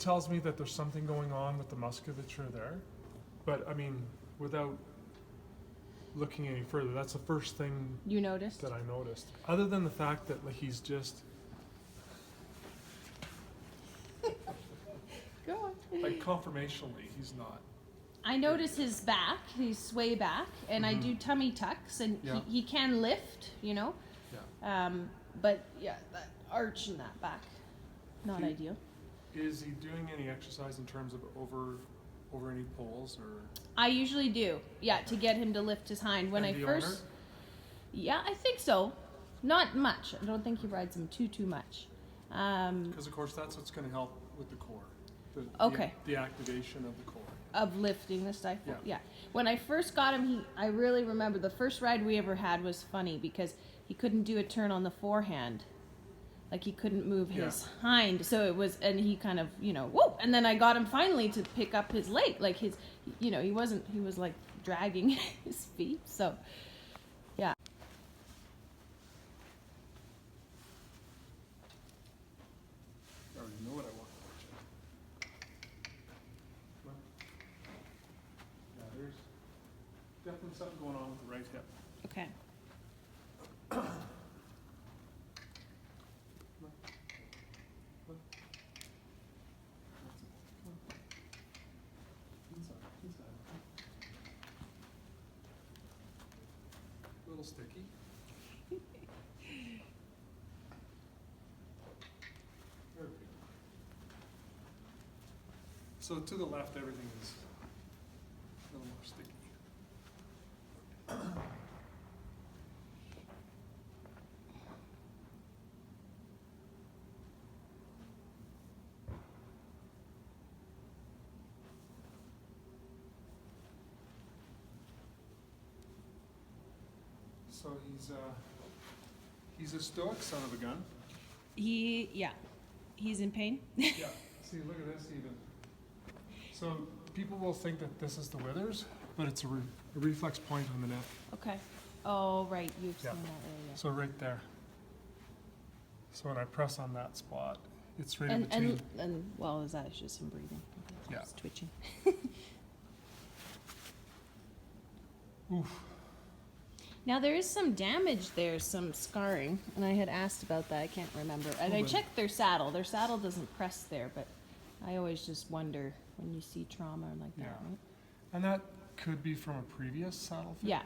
tells me that there's something going on with the musculature there, but I mean, without looking any further, that's the first thing You noticed? that I noticed. Other than the fact that like he's just Go on. like conformationally, he's not. I notice his back, he's sway back, and I do tummy tucks, and Yeah. he can lift, you know. Yeah. But yeah, that arch in that back, not He- ideal. Is he doing any exercise in terms of over any poles or? I usually do, yeah, to get him to lift his hind. When And I the first, owner? yeah, I think so. Not much. I don't think he rides him too much. Because of course that's what's going to help with the core. Okay. The activation of the core. Of lifting the stifle. Yeah. Yeah. When I first got him, I really remember the first ride we ever had was funny because he couldn't do a turn on the forehand. Like he couldn't move his hind. So it was, and he kind of, whoa. And then I got him finally to pick up his leg. Like he was like dragging his feet. So, yeah. I already know what I want. Yeah, there's definitely something going on with the right hip. Okay. Inside. A little sticky. There we go. So to the left, everything is a little more sticky. So he's a stoic son of a gun. He's in pain. Yeah. See, look at this even. So people will think that this is the withers, but it's a reflex point on the neck. Okay. Oh, right. You've Yeah. seen that area. So right there. So when I press on that spot, it's right in between. And well, is that just some breathing? Okay, Yeah. it's twitching. Oof. Now there is some damage there, some scarring, and I had asked about that. I can't remember. And I Okay. checked their saddle. Their saddle doesn't press there, but I always just wonder when you see trauma like that. Yeah. Right? And that could be from a previous saddle fit. Yeah.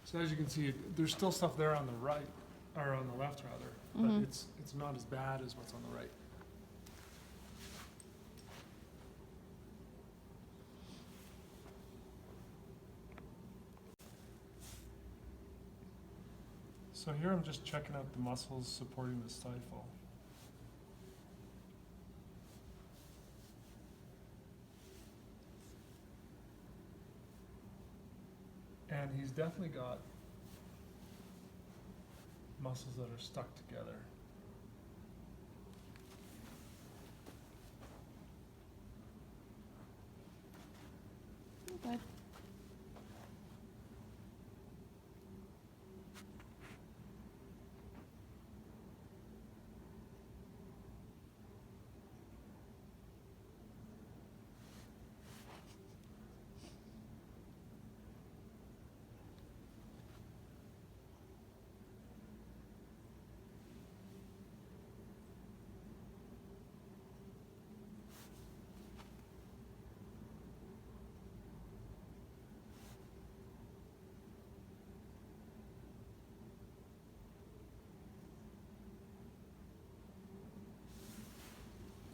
So as you can see, there's still stuff there on the right, or on the left rather, but it's not as bad as what's on the right. So here I'm just checking out the muscles supporting the stifle. And he's definitely got muscles that are stuck together. Okay.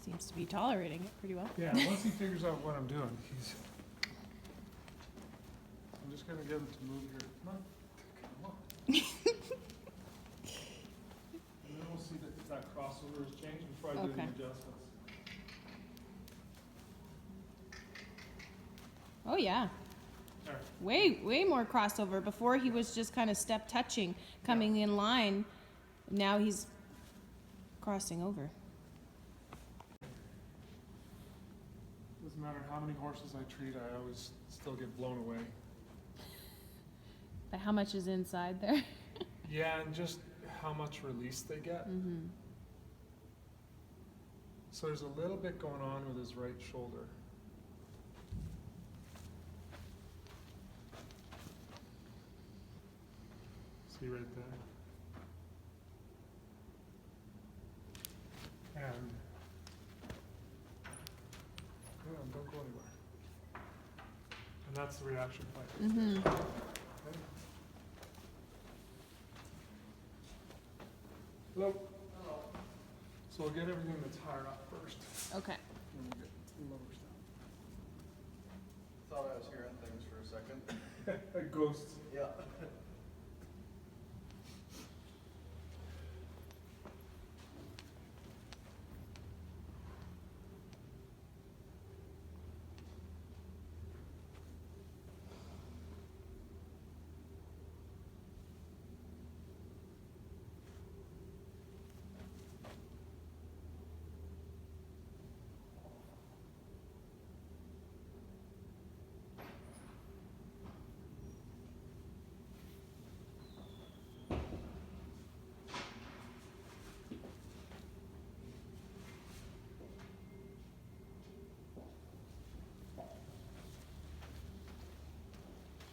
Seems to be tolerating it pretty well. Yeah, once he figures out what I'm doing, I'm just gonna get him to move here. Come on. And then we'll see if that crossover has changed before I do Okay. any adjustments. Oh yeah. There. Way more crossover. Before he was just kind of step touching, coming in line. Now he's crossing over. Doesn't matter how many horses I treat, I always still get blown away. But how much is inside there? Yeah, and just how much release they get. Mm-hmm. So there's a little bit going on with his right shoulder. See right there? And don't go anywhere. And that's the reaction point. Mm-hmm. Okay. Hello. Hello. So we'll get everything that's higher up first. Okay. And we'll get the lower stuff. Thought I was hearing things for a second. Ghosts. Yeah.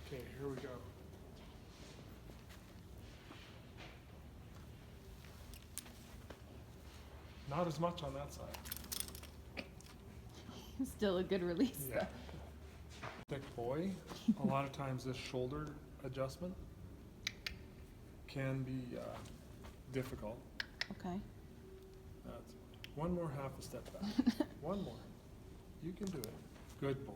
Okay, here we go. Not as much on that side. Still a good release. Yeah. Thick boy, a lot of times this shoulder adjustment can be difficult. Okay. That's one more half a step back. One more. You can do it. Good boy.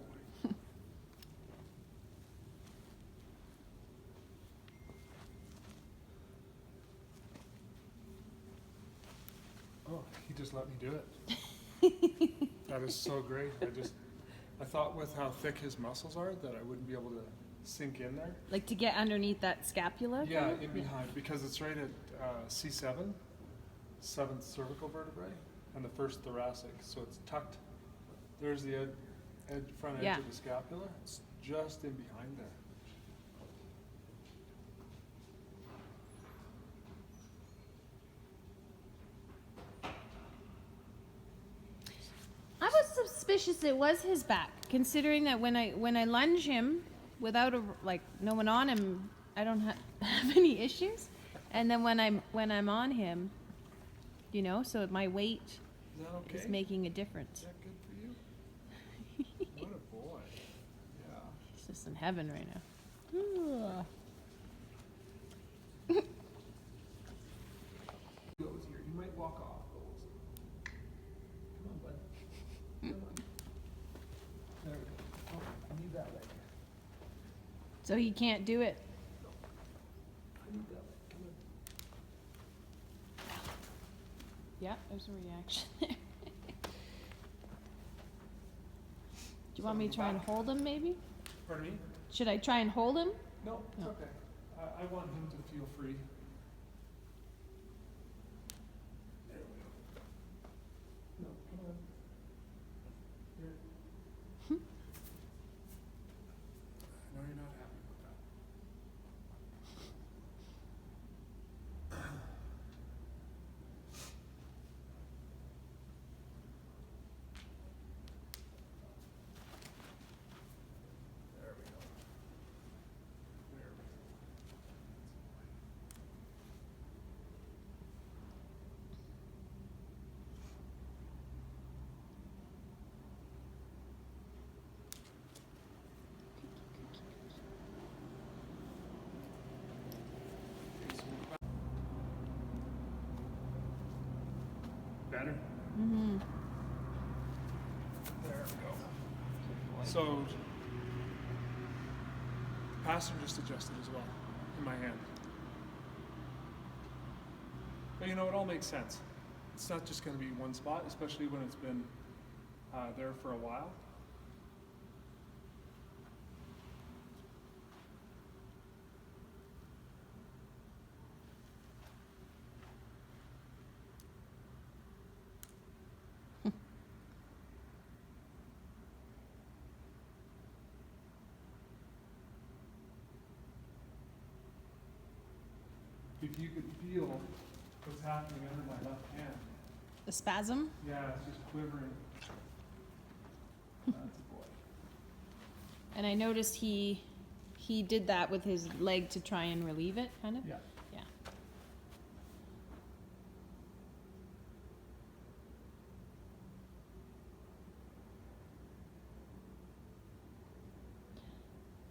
Oh, he just let me do it. That is so great. I thought with how thick his muscles are that I wouldn't be able to sink in there. Like to get underneath that scapula? Yeah, kind of? in behind, because it's right at C7, 7th cervical vertebrae, and the first thoracic. So it's tucked. There's the front edge Yeah. of the scapula. It's just in behind there. I was suspicious it was his back, considering that when I lunge him without no one on him, I don't have any issues, and then when I'm on him, so my weight Is that okay? is making a Is difference. that good for you? What a boy. Yeah. He's just in heaven right now. Goes here. You might walk off those. Come on, bud. Come on. There we go. Oh, I need that leg. So he can't do it. I need that leg. Come on. Yeah, there's a reaction there. Do you want me to try and hold him, maybe? Pardon me? Should I try and hold him? No, it's No. okay. I want him to feel free. There we go. No, come on. Here. I know you're not happy with that. There we go. There we go. Better? Mm-hmm. There we go. So, passenger just adjusted as well in my hand. But it all makes sense. It's not just going to be one spot, especially when it's been there for a while. if you could feel what's happening under my left hand. The spasm. Yeah, it's just quivering. That's a boy. And I noticed he did that with his leg to try and relieve it, kind of. Yeah. Yeah.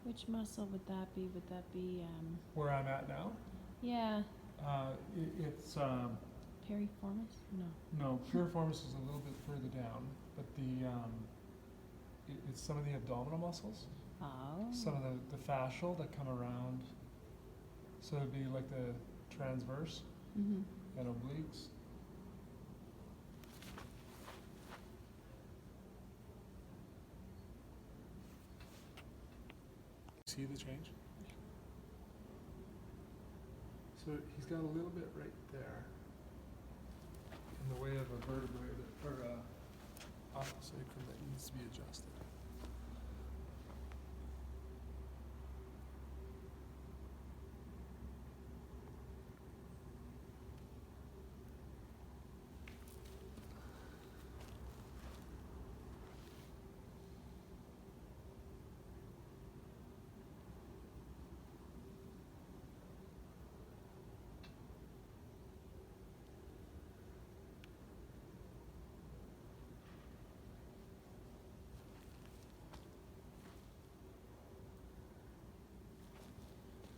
Which muscle would that be? Would that be Where I'm at now, yeah, it's piriformis? No. no, piriformis is a little bit further down, but it's some of the abdominal muscles, Oh. some of the fascial that come around. So it'd be like the transverse Mhm. and obliques. See the change? So he's got a little bit right there in the way of a vertebrae or a optic sacrum that needs to be adjusted.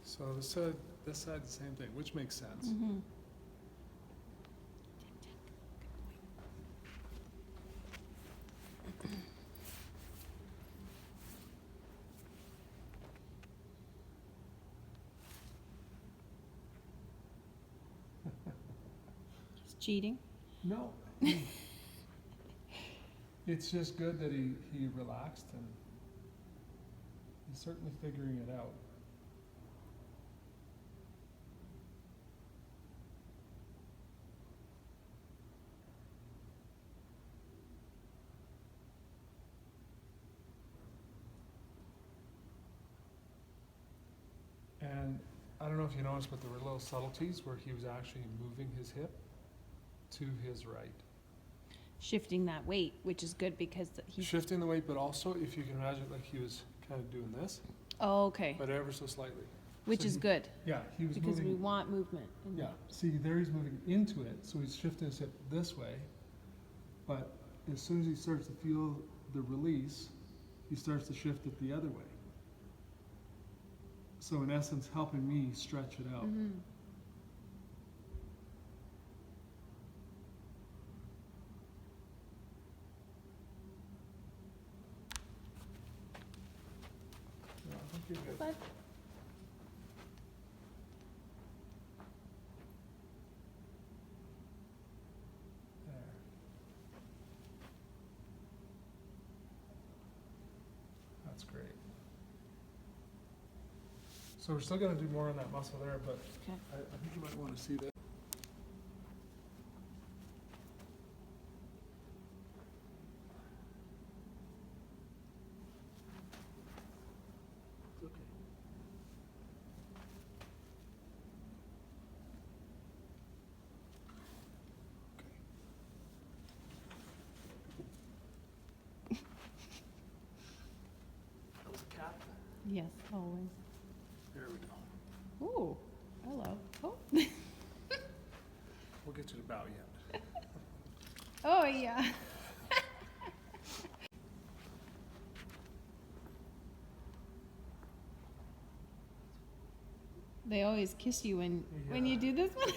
So this side the same thing, which makes sense. Mhm. He's cheating. No. It's just good that he relaxed and he's certainly figuring it out. And I don't know if you noticed, but there were little subtleties where he was actually moving his hip to his right. Shifting that weight, which is good because he's. Shifting the weight, but also, if you can imagine, like he was kind of doing this, Oh, okay. but ever so slightly. Which so is he- good Yeah, he was because moving. we want movement. in Yeah, there. see, there he's moving into it, so he's shifting his hip this way. But as soon as he starts to feel the release, he starts to shift it the other way. So in essence, helping me stretch it out. Mhm. Yeah, I think you're good. But There. That's great. So we're still gonna do more on that muscle there, but okay. I think you might wanna see that. Okay. That was a cat. Yes, always. There we go. Ooh, hello. Oh. We'll get you to bow yet. Oh yeah. They always kiss you when you Yeah. do this one.